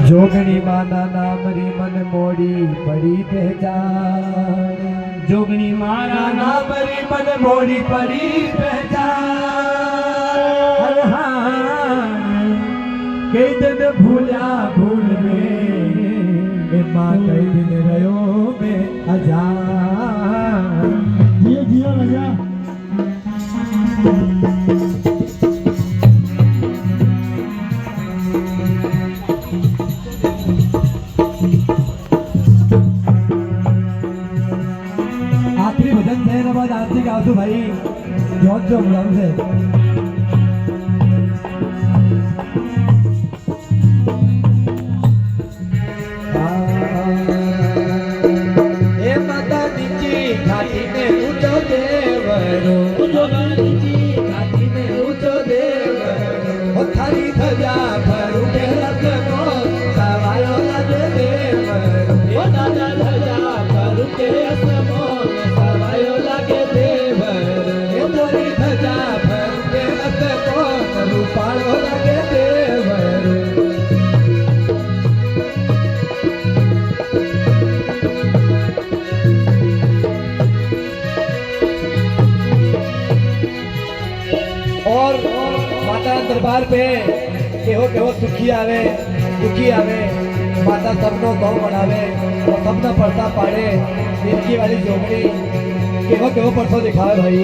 जोगणी माना नाम री मन मोड़ी पड़ी पहचान। जोगणी मारा नाम री मन मोड़ी पड़ी पहचान। कई दिन भूलिया भूल में मां कई दिन रहो में अजान। जियो जियो लगा आखिरी भजन थे ना बाद आरती गाओ भाई जोत जो बुलंद है। ए माता नीची घाटी में ऊंचो देवरो, नीची घाटी में ऊंचो देवरो, थारी धजा भरू के रथ को सवायो लागे देवरो। ओ दादा धजा भरू के रथ को सवायो लागे देवरो। थारी धजा भरू के रथ को रूपालो लागे देवरो। और माता दरबार पे केहो सुखी आवे दुखी आवे माता सबनो गौ बनावे और सबना परसा पाड़े। इनकी वाली जोगड़ी केहो परसों दिखावे भाई।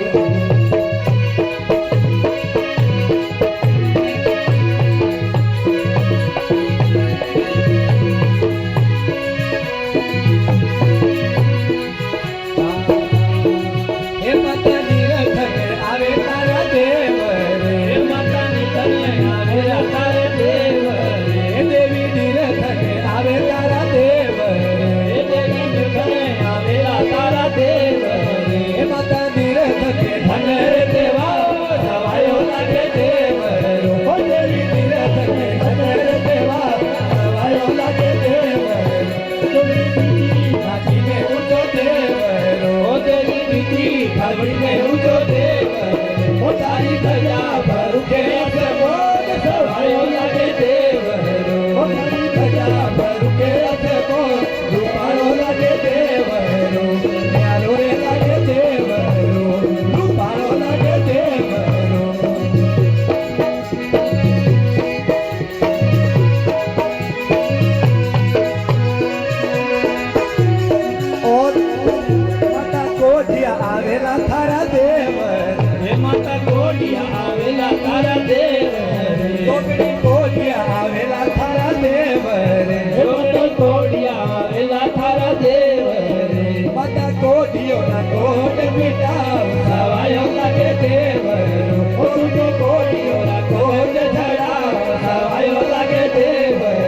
आवेला थारा देवर, हे माता कोडिया आवेला तारा देवर। जोगड़ी कोडिया आवेला थारा देवर, हे माता कोडिया आवेला थारा देवर। माता कोडियो ना कोट मिटाव सवायो लागे देवर। ओ तुझो कोडियो ना कोट झड़ाव सवायो लागे देवर।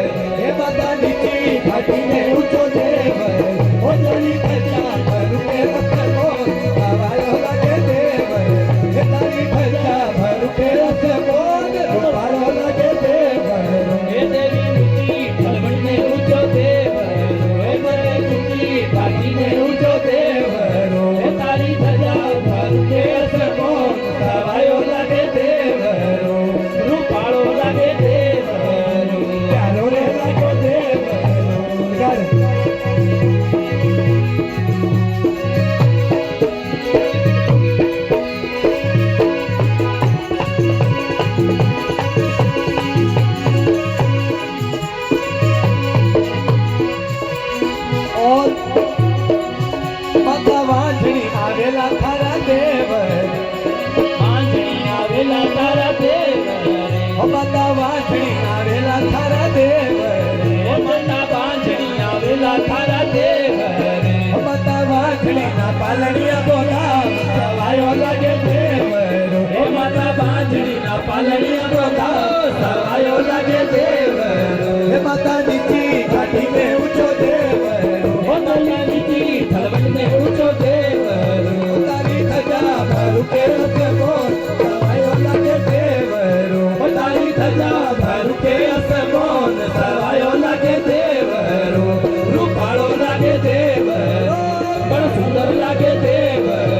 हे माता नीची घाटी में ऊंचो देवर, ओ जली धजा भर के रथ को सवायो लागे देवर। हे तारी धजा भर के रथ को रूपालो लागे देवर। हे देवी नीति खलबड़ में ऊंचो देवर। हे मरे नीति घाटी में ऊंचो देवर। हे तारी धजा भर के रथ को सवायो लागे देवर। रूपालो लागे देवर। प्यारो रे लागो देवर। और माता वांझणी आवेला थारा देवर, वांझणी आवेला तारा देवर। ओ माता वांझणी आवेला थारा देवर, हे माता वांझणी आवेला थारा देवर। ओ माता वांझणी ना पालनिया बोलाव सवायो लागे देवर। हे माता वांझणी ना पालनिया बोलाव सवायो लागे देवर। हे माता नीची घाटी में ऊंचो देवर, हो माता नीति खलबड़ में ऊंचो देवर। तारी धजा भरू के रथ को सवायो लागे देवर। हो तारी धजा भरू के असमोन सवायो लागे देवर। रूपालो लागे देवर। बड़ सुंदर लागे देवर।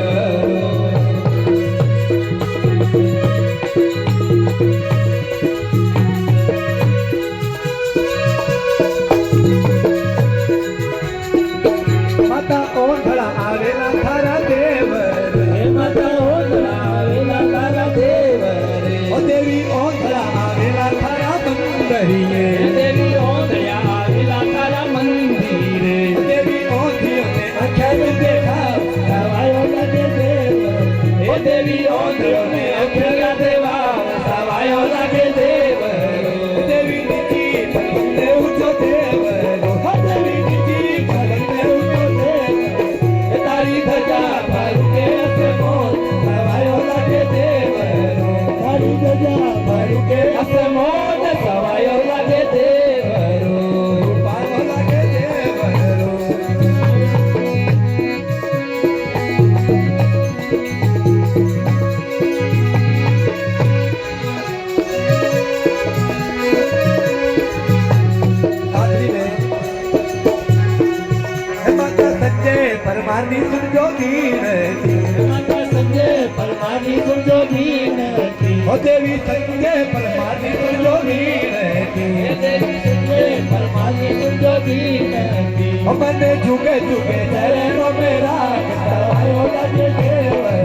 ઓ દેવી સંગે પરમાની જોગી રહેતી હે દેવી સંગે પરમાની જોગી રહેતી મને જુગે જુગે ચરણો में राख सवायो लगे देवर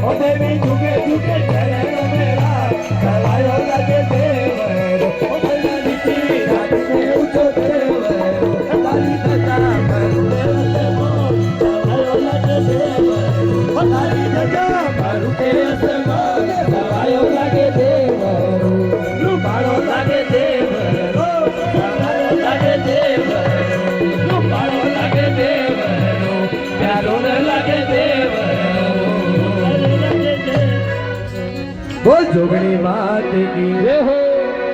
ओ देवी जુગે જુગે ચરણો में राख सवायो लगे देवर ओ भला नीची रात में ऊंचो देवर ताली धजा भरू देवर સવાયો લાગે દેવર ओ ताली धजा भरू તે અસમાન સવાયો લાગે દેવર रूपाळो लागे देवर સવાયો લાગે દેવર રૂપાળો લાગે દેવર પ્યારો લાગે દેવર बोल जोगणी मात की રે હો